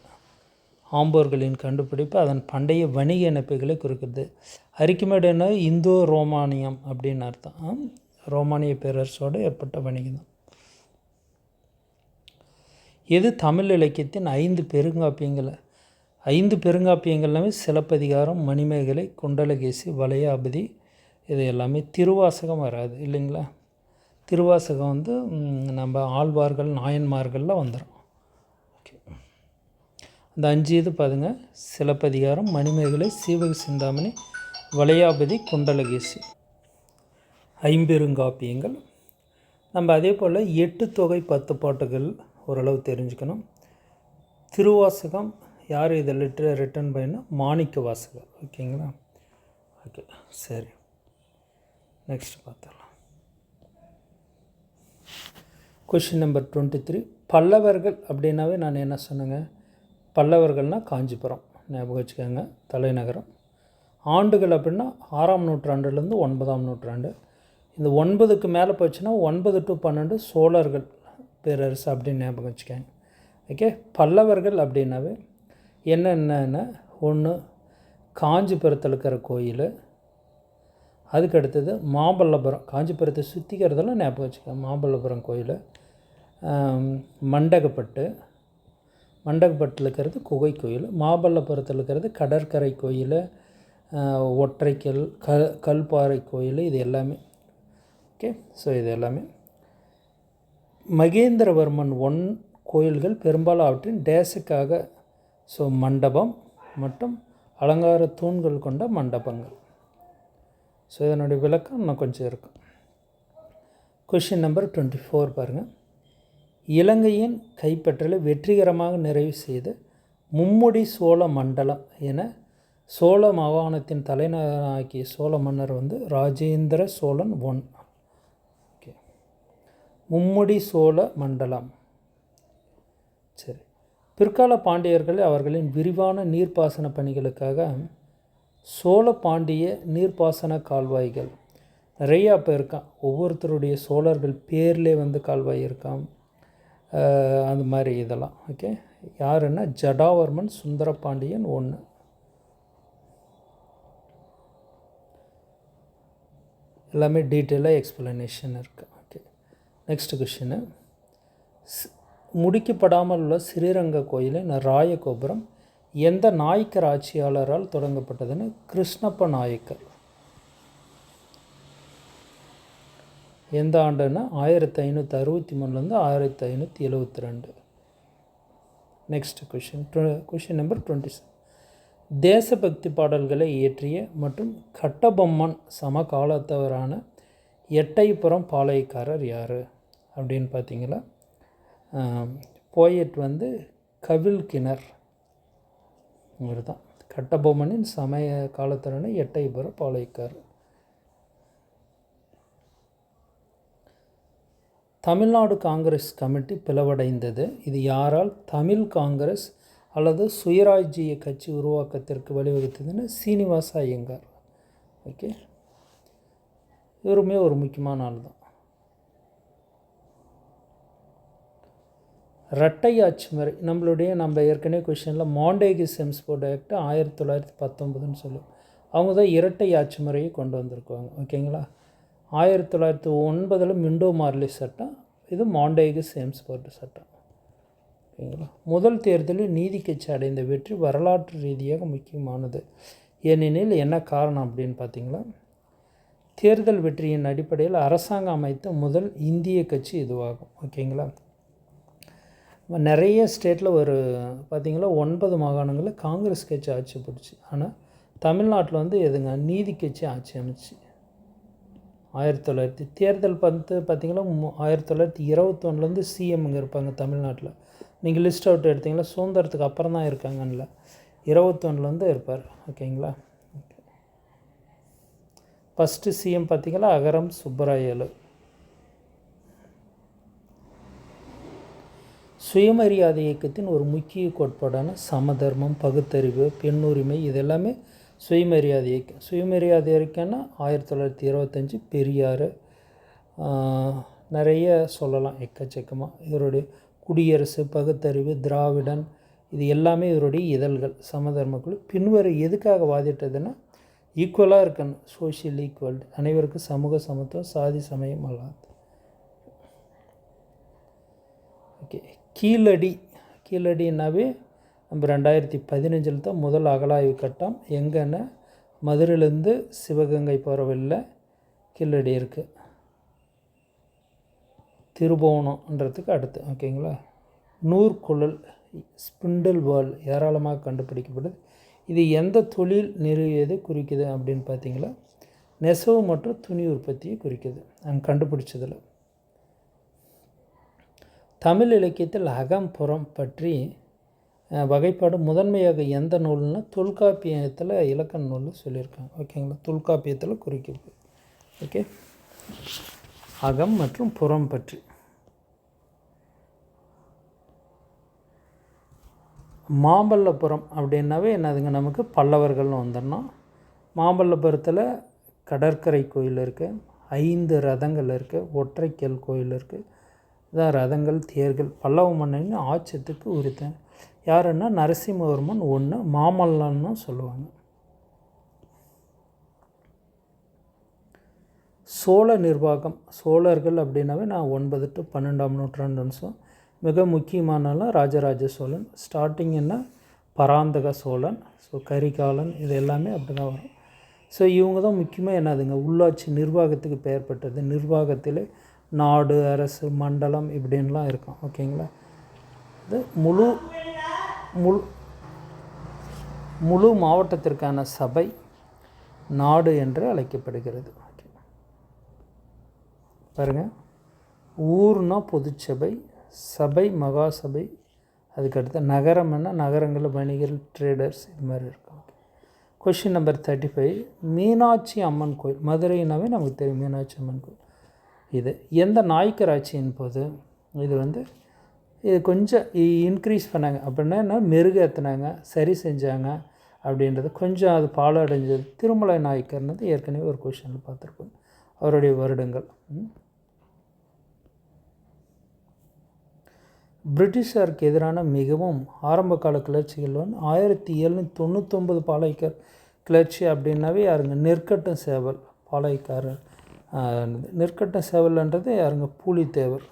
ஆம்போர்களின் கண்டுபிடிப்பு அதன் பண்டைய வணிக இணைப்புகளை குறிக்கிறது. அரிக்கிமேடுன்னா இந்தோ ரோமானியம் அப்படின்னு அர்த்தம். ரோமானிய பேரரசோடு ஏற்பட்ட வணிகம் தான். எது தமிழ் இலக்கியத்தின் 5 பெருங்காப்பியங்கள்? 5 பெருங்காப்பியங்கள்லாமே சிலப்பதிகாரம், மணிமேகலை, குண்டலகேசி, வளையாபதி, இது எல்லாமே. திருவாசகம் வராது இல்லைங்களா? திருவாசகம் வந்து நம்ம ஆழ்வார்கள் நாயன்மார்களில் வந்துடும். ஓகே, அந்த 5 இது பாருங்க: சிலப்பதிகாரம், மணிமேகலை, சீவக சிந்தாமணி, வளையாபதி, குண்டலகேசி, 5 பெருங்காப்பியங்கள். நம்ம அதே போல் 8 தொகை 10 பாட்டுகள் ஓரளவு தெரிஞ்சுக்கணும். திருவாசகம் யார் இதை ரிட்டன் பண்ணினா மாணிக்க வாசகர். ஓகேங்களா? ஓகே, சரி, நெக்ஸ்ட் பார்த்துடலாம். Question number 23. பல்லவர்கள் அப்படின்னாவே நான் என்ன சொன்னேங்க? பல்லவர்கள்னால் காஞ்சிபுரம் ஞாபகம் வச்சுக்கோங்க, தலைநகரம். ஆண்டுகள் அப்படின்னா 6ஆம் நூற்றாண்டுலேருந்து 9ஆம் நூற்றாண்டு. இந்த 9க்கு மேலே போச்சுன்னா 9 to 12 சோழர்கள் பேரரசு அப்படின்னு ஞாபகம் வச்சுக்கோங்க. ஓகே, பல்லவர்கள் அப்படின்னாவே என்னென்னா, ஒன்று காஞ்சிபுரத்தில் இருக்கிற கோயில், அதுக்கு அடுத்தது மாமல்லபுரம், காஞ்சிபுரத்தை சுற்றிக்கிறதெல்லாம் ஞாபகம் வச்சுக்கோங்க. மாமல்லபுரம் கோயில், மண்டகப்பட்டில் இருக்கிறது குகை கோயில், மாமல்லபுரத்தில் இருக்கிறது கடற்கரை கோயில், ஒற்றைக்கல் கல்பாறை கோயில், இது எல்லாமே. ஓகே, ஸோ இது எல்லாமே மகேந்திரவர்மன் 1 கோயில்கள். பெரும்பாலும் அவற்றின் டேஸுக்காக, ஸோ மண்டபம் மற்றும் அலங்கார தூண்கள் கொண்ட மண்டபங்கள். ஸோ இதனுடைய விளக்கம் இன்னும் கொஞ்சம் இருக்கும். கொஷின் நம்பர் 24 பாருங்கள். இலங்கையின் கைப்பற்றலை வெற்றிகரமாக நிறைவு செய்து மும்முடி சோழ மண்டலம் என சோழ மாகாணத்தின் தலைநகராகிய சோழ மன்னர் வந்து ராஜேந்திர சோழன் 1. ஓகே, மும்முடி சோழ மண்டலம். சரி, பிற்கால பாண்டியர்கள் அவர்களின் விரிவான நீர்ப்பாசன பணிகளுக்காக சோழ பாண்டிய நீர்ப்பாசன கால்வாய்கள் நிறையா இப்போ இருக்கான். ஒவ்வொருத்தருடைய சோழர்கள் பேர்லே வந்து கால்வாய் இருக்கான், அந்த மாதிரி இதெல்லாம். ஓகே, யாருன்னா ஜடாவர்மன் சுந்தரபாண்டியன் 1. எல்லாமே டீட்டெயிலாக எக்ஸ்பிளனேஷன் இருக்குது. Okay, next question. முடிக்கப்படாமல் உள்ள ஸ்ரீரங்க கோயிலின் ராயகோபுரம் எந்த நாயக்கர் ஆட்சியாளரால் தொடங்கப்பட்டதுன்னு? கிருஷ்ணப்ப நாயக்கர். எந்த ஆண்டுன்னா 1563 1572. Next question number 27. தேசபக்தி பாடல்களை இயற்றிய மற்றும் கட்டபொம்மன் சமகாலத்தவரான எட்டயபுரம் பாளையக்காரர் யார் அப்படின்னு பார்த்தீங்களா? போயட் வந்து கவிழ்கிணர். இவர் தான் கட்டபொம்மனின் சமய காலத்தவரான எட்டயபுரம் பாளையக்காரர். தமிழ்நாடு காங்கிரஸ் கமிட்டி பிளவடைந்தது. இது யாரால்? தமிழ் காங்கிரஸ் அல்லது சுயராஜ்ய கட்சி உருவாக்கத்திற்கு வழிவகுத்ததுன்னு சீனிவாச ஐயங்கார். ஓகே, இவருமே ஒரு முக்கியமான ஆள் தான். இரட்டை ஆட்சி முறை நம்ம ஏற்கனவே கொஷனில் மாண்டேகி செம்ஸ்போர்ட் ஆக்ட் 1919 சொல்லுவோம். அவங்க தான் இரட்டை ஆட்சி முறையை கொண்டு வந்திருக்குவாங்க. ஓகேங்களா? 1909 மிண்டோ மார்லி சட்டம், இது மாண்டேகி செம்ஸ்போர்ட் சட்டம். ஓகேங்களா? முதல் தேர்தலில் நீதி கட்சி அடைந்த வெற்றி வரலாற்று ரீதியாக முக்கியமானது. ஏனெனில் என்ன காரணம் அப்படின்னு பார்த்தீங்களா? தேர்தல் வெற்றியின் அடிப்படையில் அரசாங்கம் அமைத்த முதல் இந்திய கட்சி இதுவாகும். ஓகேங்களா? நிறைய ஸ்டேட்டில் பார்த்திங்களா 9 மாகாணங்களில் காங்கிரஸ் கட்சி ஆட்சி பிடிச்சி. ஆனால் தமிழ்நாட்டில் வந்து எதுங்க நீதி கட்சி ஆட்சி அமைச்சு 1900 தேர்தல் பார்த்திங்கன்னா 1921 சிஎம் இங்கே இருப்பாங்க தமிழ்நாட்டில். நீங்கள் லிஸ்ட் அவுட் எடுத்திங்களா சுதந்திரத்துக்கு அப்புறம் தான் இருக்காங்கல்ல, 21 இருப்பார். ஓகேங்களா? ஃபஸ்ட்டு சிஎம் பார்த்திங்களா அகரம் சுப்பராயலு. சுயமரியாதை இயக்கத்தின் ஒரு முக்கிய கோட்பாடான சமதர்மம், பகுத்தறிவு, பெண்ணுரிமை, இதெல்லாமே சுயமரியாதை இயக்கம். சுயமரியாதை இயக்கம்னா 1925 பெரியார், நிறைய சொல்லலாம் எக்கச்சக்கமாக. இவருடைய குடியரசு, பகுத்தறிவு, திராவிடன், இது எல்லாமே இவருடைய இதழ்கள். சமதர்ம குழு பின்வரும் எதுக்காக வாதிட்டதுன்னா ஈக்குவலாக இருக்கணும், சோஷியல் ஈக்குவல், அனைவருக்கும் சமூக சமத்துவம், சாதி சமயம் அல்லாது. ஓகே, கீழடினாவே நம்ம 2015 தான் முதல் அகழாய்வு கட்டம். எங்கன்னா மதுரையிலேருந்து சிவகங்கை போகிற வழியில் கீழடி இருக்குது, திருபுவனம்ன்றதுக்கு அடுத்து. ஓகேங்களா. நூற்குழல், ஸ்பிண்டில் வால் ஏராளமாக கண்டுபிடிக்கப்படுது. இது எந்த தொழில் நிறுவியதை குறிக்குது அப்படின்னு பார்த்தீங்களா, நெசவு மற்றும் துணி உற்பத்தியை குறிக்குது அங்கே கண்டுபிடிச்சதில். தமிழ் இலக்கியத்தில் அகம் புறம் பற்றி வகைப்பாடு முதன்மையாக எந்த நூல்னா தொல்காப்பியத்தில் இலக்கண நூலில் சொல்லியிருக்காங்க. ஓகேங்களா, தொல்காப்பியத்தில் குறிக்கிறது. ஓகே, அகம் மற்றும் புறம் பற்றி. மாமல்லபுரம் அப்படின்னாவே என்னதுங்க, நமக்கு பல்லவர்கள்னு வந்துடணும். மாமல்லபுரத்தில் கடற்கரை கோயில் இருக்குது, 5 ரதங்கள் இருக்குது, ஒற்றைக்கல் கோயில் இருக்குது. இதான் ரதங்கள், தேர்கள். பல்லவ மன்னன் ஆட்சியத்துக்கு உரித்தன் யாருன்னா நரசிம்மவர்மன் 1, மாமல்லன்னு சொல்லுவாங்க. சோழ நிர்வாகம், சோழர்கள் அப்படின்னாவே நான் 9 to 12ஆம் நூற்றாண்டு நிமிஷம். மிக முக்கியமானலாம் ராஜராஜ சோழன். ஸ்டார்டிங் என்ன பராந்தக சோழன், ஸோ கரிகாலன், இது எல்லாமே அப்படி தான் வரும். ஸோ இவங்க தான் முக்கியமாக என்னதுங்க உள்ளாட்சி நிர்வாகத்துக்கு பெயர் பெற்றது. நிர்வாகத்தில் நாடு, அரசு, மண்டலம் இப்படின்லாம் இருக்கும். ஓகேங்களா. இது முழு மாவட்டத்திற்கான சபை நாடு என்று அழைக்கப்படுகிறது. ஓகே பாருங்கள், ஊர்னா பொதுச்சபை, சபை மகாசபை, அதுக்கடுத்து நகரம்னா நகரங்கள், வணிகர்கள், ட்ரேடர்ஸ், இது மாதிரி இருக்கும். கொஷின் நம்பர் 35, மீனாட்சி அம்மன் கோயில். மதுரைனாவே நமக்கு தெரியும் மீனாட்சி அம்மன் கோயில். இது எந்த நாயக்கர் ஆட்சியின் போது இது கொஞ்சம் இன்க்ரீஸ் பண்ணாங்க அப்படின்னா என்ன, மெருகேற்றினாங்க, சரி செஞ்சாங்க அப்படின்றது கொஞ்சம் அது பாலடைஞ்சது. திருமலை நாயக்கர்னது ஏற்கனவே ஒரு கொஷனில் பார்த்துருப்போம், அவருடைய வருடங்கள். பிரிட்டிஷாருக்கு எதிரான மிகவும் ஆரம்ப கால கிளர்ச்சிகள் 1799 பாளையக்கார் கிளர்ச்சி அப்படின்னாவே யாருங்க, நெற்கட்டும் சேவல் பாளையக்காரர். நெற்கட்டும் சேவல்ன்றது யாருங்க, பூலித்தேவர்.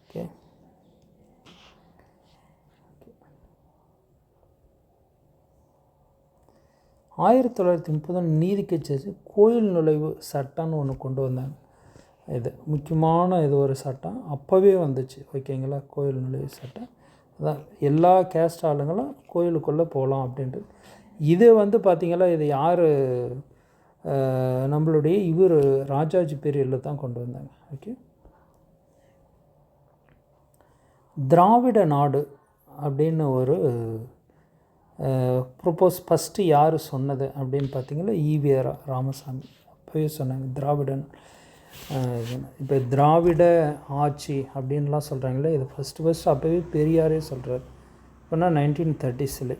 ஓகே, 1930 நீதி கட்சி கோயில் நுழைவு சட்டம்னு ஒன்று கொண்டு வந்தாங்க. இது முக்கியமான ஒரு சட்டம் அப்போவே வந்துச்சு. ஓகேங்களா, கோயில் நுழைவு சட்டம். அதான் எல்லா கேஸ்ட் ஆளுங்களும் கோயிலுக்குள்ளே போகலாம் அப்படின்றது. இது பார்த்திங்களா, இது யார், நம்மளுடைய ராஜாஜி பீரியடில் தான் கொண்டு வந்தாங்க. ஓகே, திராவிட நாடு அப்படின்னு ஒரு ப்ரொப்போஸ் ஃபஸ்ட்டு யார் சொன்னது அப்படின்னு பார்த்தீங்கன்னா ஈவேரா ராமசாமி அப்போவே சொன்னாங்க திராவிடன். இப்போ திராவிட ஆட்சி அப்படின்லாம் சொல்கிறாங்களே, இது ஃபஸ்ட்டு அப்போவே பெரியாரே சொல்கிறார். இப்போனா 1930s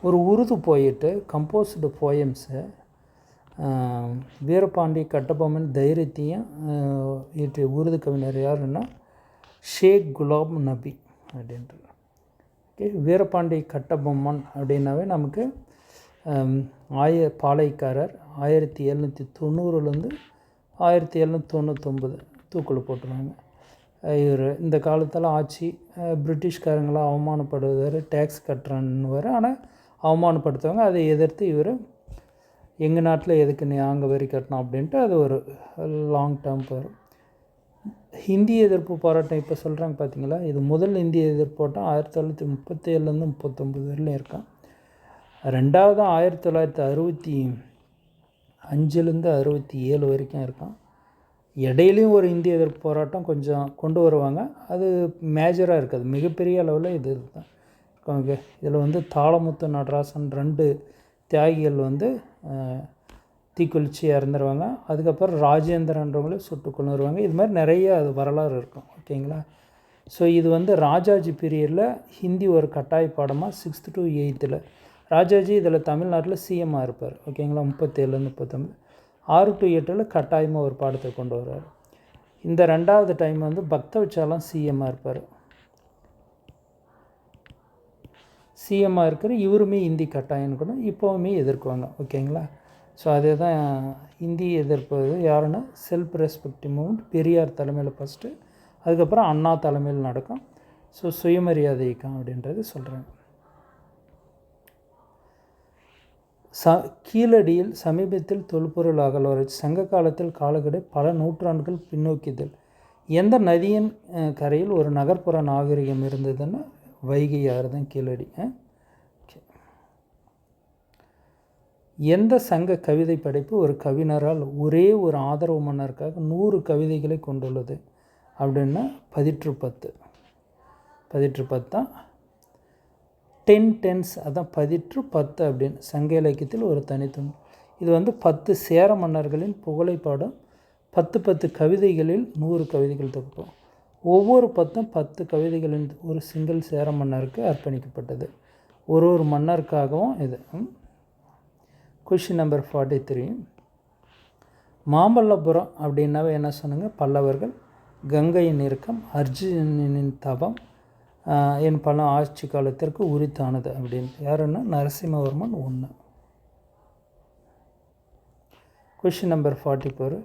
ஒரு உருது போயிட்டு கம்போஸ்டு போயம்ஸை வீரபாண்டி கட்டபொம்மன் தைரியத்தையும் இயற்றிய உருது கவிஞர் யாருன்னா ஷேக் குலாம் நபி அப்படின்றது. ஓகே, வீரபாண்டி கட்டபொம்மன் அப்படின்னாவே நமக்கு பாளையக்காரர் 1790 1799 தூக்கில் போட்டுருவாங்க. இவர் இந்த காலத்தில் ஆட்சி பிரிட்டிஷ்காரங்களாம் அவமானப்படுவார், டேக்ஸ் கட்டுறான்னு. ஆனால் அவமானப்படுத்துவாங்க. அதை எதிர்த்து இவர் எங்கள் நாட்டில் எதுக்கு நீ அங்கே வரி கட்டணும் அப்படின்ட்டு அது ஒரு லாங் டேர்ம் வரும். ஹிந்தி எதிர்ப்பு போராட்டம் இப்போ சொல்கிறாங்க பார்த்தீங்களா, இது முதல் இந்திய எதிர்ப்பு போராட்டம் 1937 39 வரையிலும் இருக்கான். ரெண்டாவது 1965 67 வரைக்கும் இருக்கான். இடையிலையும் ஒரு இந்திய எதிர்ப்பு போராட்டம் கொஞ்சம் கொண்டு வருவாங்க. அது மேஜராக இருக்காது, மிகப்பெரிய அளவில் இது தான். ஓகே, இதில் தாளமுத்து நடராசன் 2 தியாகிகள் தீக்குளிச்சு இறந்துருவாங்க. அதுக்கப்புறம் ராஜேந்திரன்றவங்களே சுட்டு கொண்டு வருவாங்க. இது மாதிரி நிறைய அது வரலாறு இருக்கும். ஓகேங்களா. ஸோ இது ராஜாஜி பீரியடில் ஹிந்தி ஒரு கட்டாய பாடமாக 6th to 8th ராஜாஜி இதில் தமிழ்நாட்டில் சிஎம்மாக இருப்பார். ஓகேங்களா, 37 39 6 to 8 கட்டாயமாக ஒரு பாடத்தை கொண்டு வர்றார். இந்த ரெண்டாவது டைம் பக்தவச்சாலம் சிஎம்மாக இருப்பார். சிஎம்மாக இருக்கிற இவருமே இந்தி கட்டாயம்னு கூட இப்போவுமே எதிர்க்குவாங்க. ஓகேங்களா? ஸோ அதே தான் இந்தி எதிர்ப்பது யாருன்னா செல்ஃப் ரெஸ்பெக்டிவ் மூவ்மெண்ட் பெரியார் தலைமையில் ஃபஸ்ட்டு, அதுக்கப்புறம் அண்ணா தலைமையில் நடக்கும். ஸோ சுயமரியாதை இயக்கம் அப்படின்றது சொல்கிறாங்க. கீழடியில் சமீபத்தில் தொல்பொருள் அகழ்வாராய்ச்சி சங்க காலத்தில் காலக்கெடு பல நூற்றாண்டுகள் பின்னோக்கியதில் எந்த நதியின் கரையில் ஒரு நகர்ப்புற நாகரிகம் இருந்ததுன்னா வைகை ஆறு தான் கீழடி. எந்த சங்க கவிதை படைப்பு ஒரு கவிஞரால் ஒரே ஒரு ஆதரவு மன்னருக்காக 100 கவிதைகளை கொண்டுள்ளது அப்படின்னா பதிற்று 10 தான் 10 டென்ஸ், அதான் பதிற்று 10 அப்படின்னு சங்க இலக்கியத்தில் ஒரு தனித்துவம். இது 10 சேர மன்னர்களின் புகழை பாடும் 10 கவிதைகளில் 100 கவிதைகள் தொகுப்போம். ஒவ்வொரு 10 கவிதைகளின் ஒரு சிங்கிள் சேர மன்னருக்கு அர்ப்பணிக்கப்பட்டது. ஒரு மன்னருக்காகவும் இது. Question number 43. மாமல்லபுரம் அப்படின்னாவே என்ன சொன்னாங்க? பல்லவர்கள், கங்கையின் இறுக்கம், அர்ஜுனனின் தவம், என் பல ஆட்சி காலத்திற்கு உரித்தானது அப்படின்ட்டு யாருன்னா நரசிம்மவர்மன் 1. Question number 44.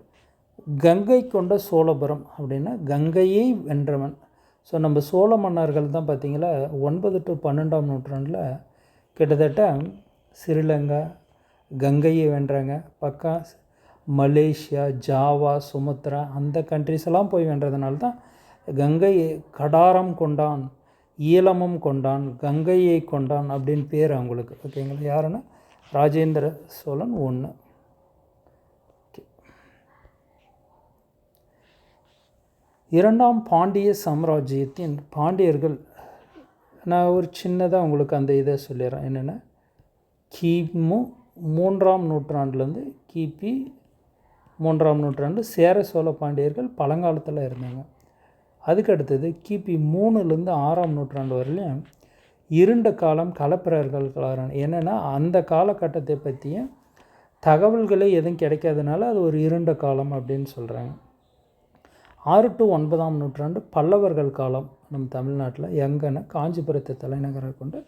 கங்கை கொண்ட சோழபுரம் அப்படின்னா கங்கையை வென்றவன். ஸோ நம்ம சோழ மன்னர்கள் தான் பார்த்திங்களா 9 to 12ஆம் நூற்றாண்டில் கிட்டத்தட்ட ஸ்ரீலங்கா கங்கையை வென்றாங்க. பக்கம் மலேசியா, ஜாவா, சுமத்ரா அந்த கண்ட்ரிஸ் எல்லாம் போய் வென்றதுனால தான் கங்கை கடாரம் கொண்டான், ஈழமும் கொண்டான், கங்கையை கொண்டான் அப்படின்னு பேர் அவங்களுக்கு. ஓகேங்களா? யாருன்னா ராஜேந்திர சோழன் 1. இரண்டாம் பாண்டிய சாம்ராஜ்யத்தின் பாண்டியர்கள், நான் ஒரு சின்னதாக உங்களுக்கு அந்த இதை சொல்லிடுறேன். என்னென்னா கிமு 3ஆம் நூற்றாண்டுலேருந்து கிபி 3ஆம் நூற்றாண்டு சேர சோழ பாண்டியர்கள் பழங்காலத்தில் இருந்தாங்க. அதுக்கு அடுத்தது கிபி 3லேருந்து 6ஆம் நூற்றாண்டு வரலையும் இருண்ட காலம் கலப்பிரர்கள் காலம். என்னென்னா அந்த காலகட்டத்தை பற்றிய தகவல்களே எதுவும் கிடைக்காதனால அது ஒரு இருண்ட காலம் அப்படின்னு சொல்கிறாங்க. 6 to 9ஆம் நூற்றாண்டு பல்லவர்கள் காலம். நம்ம தமிழ்நாட்டில் எங்கன்னா காஞ்சிபுரத்தை தலைநகராக கொண்டு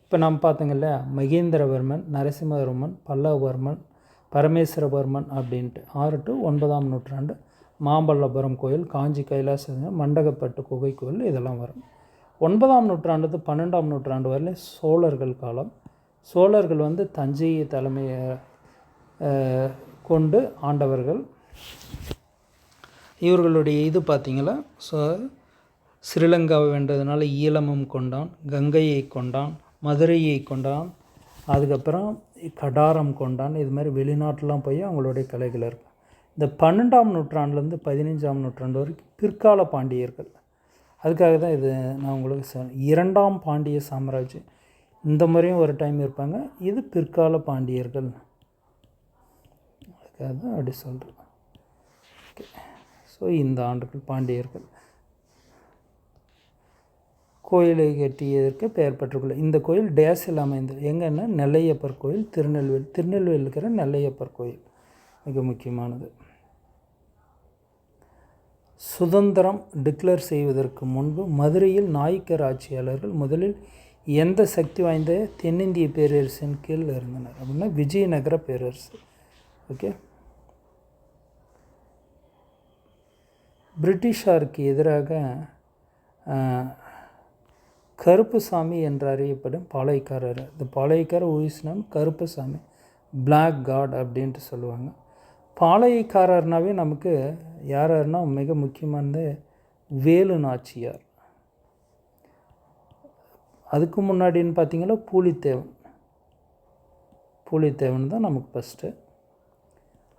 இப்போ நம்ம பார்த்தோங்க இல்லையா, மகேந்திரவர்மன், நரசிம்மவர்மன், பல்லவவர்மன், பரமேஸ்வரவர்மன் அப்படின்ட்டு 6 to 9ஆம் நூற்றாண்டு மாமல்லபுரம் கோயில், காஞ்சி கைலாசம், மண்டகப்பட்டு குகை கோயில் இதெல்லாம் வரும். 9ஆம் நூற்றாண்டு 12ஆம் நூற்றாண்டு வரையிலும் சோழர்கள் காலம். சோழர்கள் தஞ்சையை தலைமையை கொண்டு ஆண்டவர்கள். இவர்களுடைய இது பார்த்திங்களா, ஸோ ஸ்ரீலங்காவை வென்றதுனால ஈழமும் கொண்டான், கங்கையை கொண்டான், மதுரையை கொண்டான், அதுக்கப்புறம் கடாரம் கொண்டான். இது மாதிரி வெளிநாட்டெலாம் போய் அவங்களுடைய கலைகள் இருக்கும். இந்த 12ஆம் நூற்றாண்டுலேருந்து 15ஆம் நூற்றாண்டு வரைக்கும் பிற்கால பாண்டியர்கள். அதுக்காக தான் இது நான் உங்களுக்கு சொன்னேன். 2ஆம் பாண்டிய சாம்ராஜ்யம் இந்த முறையும் ஒரு டைம் இருப்பாங்க. இது பிற்கால பாண்டியர்கள், அதுக்காக தான் அப்படி சொல்கிறேன். ஓகே. ஸோ இந்த ஆண்டுகள் பாண்டியர்கள் கோயிலை கட்டியதற்கு பெயர் பெற்றுக்கொள்ள இந்த கோயில் டேஸில் அமைந்தது. எங்கன்னா நெல்லையப்பர் கோயில், திருநெல்வேலியில் இருக்கிற நெல்லையப்பர் கோயில் மிக முக்கியமானது. சுதந்திரம் டிக்ளேர் செய்வதற்கு முன்பு மதுரையில் நாயக்கர் ஆட்சியாளர்கள் முதலில் எந்த சக்தி வாய்ந்த தென்னிந்திய பேரரசின் கீழ் இருந்தனர் அப்படின்னா விஜயநகர பேரரசு. ஓகே. பிரிட்டிஷாருக்கு எதிராக கருப்புசாமி என்று அறியப்படும் பாளையக்காரர். இந்த பாளையக்காரர் ஊயிஸ்னம் கருப்புசாமி, பிளாக் காட் அப்படின்ட்டு சொல்லுவாங்க. பாளையக்காரர்னாவே நமக்கு யாருன்னா மிக முக்கியமானது வேலு நாச்சியார். அதுக்கு முன்னாடின்னு பார்த்திங்கன்னா பூலித்தேவன் தான் நமக்கு ஃபஸ்ட்டு.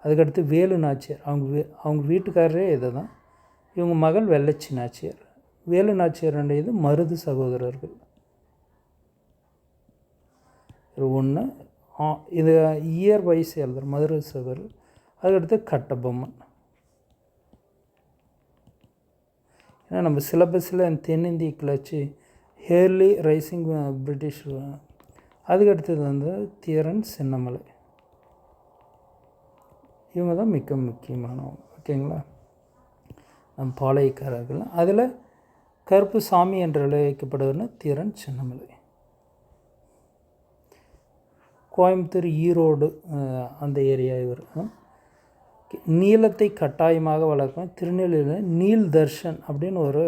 அதுக்கடுத்து வேலு நாச்சியார். அவங்க வீட்டுக்காரரே இதை தான். இவங்க மகள் வெள்ளச்சி நாச்சியார். வேலு நாச்சியாருடைய இது மருது சகோதரர்கள். ஒன்று இது இயர் வைஸ் எழுதுகிற மருது சகோதரர். அதுக்கடுத்து கட்டபொம்மன். ஏன்னா நம்ம சிலபஸில் தென்னிந்திய கிளர்ச்சி, ஹேர்லி ரைசிங் பிரிட்டிஷ். அதுக்கடுத்தது தீரன் சின்னமலை. இவங்க தான் மிக முக்கியமானவங்க. ஓகேங்களா? நம் பாளையக்காரர்கள். அதில் கருப்பு சாமி என்று அழைக்கப்படுவதுன்னு தீரன் சின்னமலை. கோயம்புத்தூர், ஈரோடு அந்த ஏரியா இவர். நீலத்தை கட்டாயமாக வளர்க்கும் திருநெல்வேலியில் நீல் தர்ஷன் அப்படின்னு ஒரு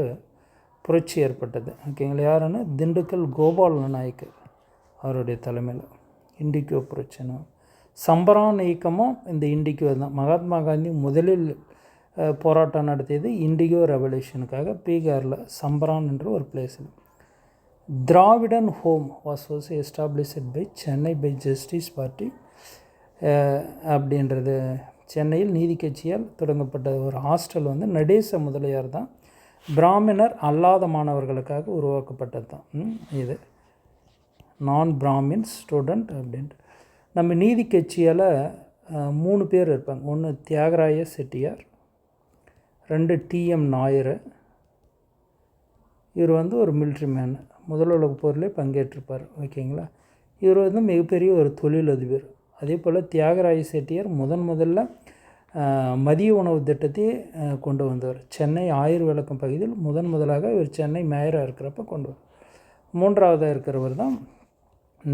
புரட்சி ஏற்பட்டது. ஓகேங்களா. யாருன்னா திண்டுக்கல் கோபால நாயக்கர் அவருடைய தலைமையில் இண்டிகோ புரட்சின்னு. சம்பரான் இயக்கமும் இந்த இண்டிகோ தான். மகாத்மா காந்தி முதலில் போராட்டம் நடத்தியது இண்டிகோ ரெவல்யூஷனுக்காக பீகாரில் சம்பரான் என்ற ஒரு பிளேஸில். Dravidan home was established by Chennai by Justice Party அப்படின்றது சென்னையில் நீதி கட்சியால் தொடங்கப்பட்ட ஒரு ஹாஸ்டல் வந்து நடேச முதலியார் தான் பிராமணர் அல்லாத மாணவர்களுக்காக உருவாக்கப்பட்டது தான் இது. நான் பிராமின்ஸ் ஸ்டூடெண்ட் அப்படின்ட்டு. நம்ம நீதி கட்சியால் 3 பேர் இருப்பாங்க. ஒன்று தியாகராய செட்டியார், 2 டிஎம் நாயர். இவர் வந்து ஒரு மிலிட்ரி மேன், முதல் உலக போரிலே பங்கேற்றிருப்பார். ஓகேங்களா. இவர் வந்து மிகப்பெரிய ஒரு தொழிலதிபர். அதே போல் தியாகராய செட்டியார் முதல்ல மதிய உணவு திட்டத்தையே கொண்டு வந்தவர். சென்னை ஆயுர் விளக்கம் பகுதியில் முதலாக இவர் சென்னை மேயராக இருக்கிறப்ப கொண்டு வந்தார். 3ஆவதாக இருக்கிறவர் தான்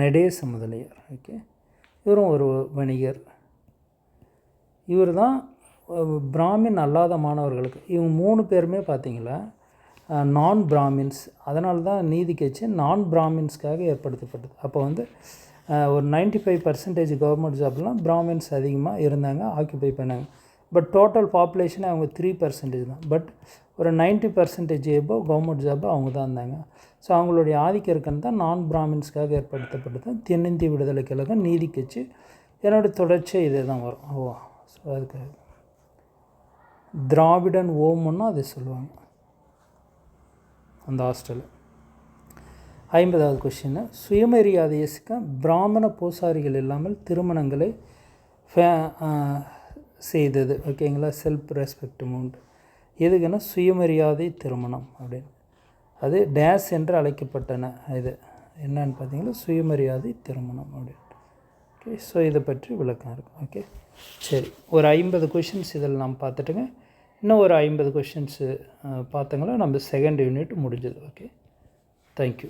நடேச முதலியார். ஓகே. இவரும் ஒரு வணிகர். இவர் தான் பிராமின் அல்லாத மாணவர்களுக்கு, இவங்க 3 பேருமே பார்த்திங்களா நான் பிராமின்ஸ். அதனால தான் நீதி கட்சி நான் பிராமின்ஸ்க்காக ஏற்படுத்தப்பட்டது. அப்போ வந்து ஒரு 95% கவர்மெண்ட் ஜாப்லாம் பிராமின்ஸ் அதிகமாக இருந்தாங்க, ஆக்கியபை பண்ணாங்க. பட் டோட்டல் பாப்புலேஷனே அவங்க 3% தான். பட் ஒரு 90% எபோ கவர்மெண்ட் ஜாப் அவங்க தான் இருந்தாங்க. ஸோ அவங்களுடைய ஆதிக்கம் இருக்குன்னு தான் நான் பிராமின்ஸ்க்காக ஏற்படுத்தப்பட்டது தென்னிந்திய விடுதலை கழகம் நீதி கட்சி. என்னோடய தொடர்ச்சியாக இதே தான் வரும். ஸோ அதுக்கு திராவிடன் ஓம்னா அதை சொல்லுவாங்க அந்த ஹாஸ்டலில். 50வது கொஷின். சுயமரியாதைக்கு பிராமண பூசாரிகள் இல்லாமல் திருமணங்களை செய்தது. ஓகேங்களா. செல்ஃப் ரெஸ்பெக்ட் மூமெண்ட் எதுக்குன்னா சுயமரியாதை திருமணம் அப்படின்னு. அது டேஸ் என்று அழைக்கப்பட்டன. இது என்னன்னு பார்த்தீங்கன்னா சுயமரியாதை திருமணம் அப்படின்ட்டு. ஓகே. ஸோ இதை பற்றி விளக்கம் இருக்கும். ஓகே. சரி, ஒரு 50 கொஷின்ஸ் இதில் நாம் பார்த்துட்டுங்க. இன்னும் ஒரு 50 கொஷின்ஸு பார்த்தங்களா நம்ம செகண்ட் யூனிட் முடிஞ்சது. ஓகே. தேங்க்யூ.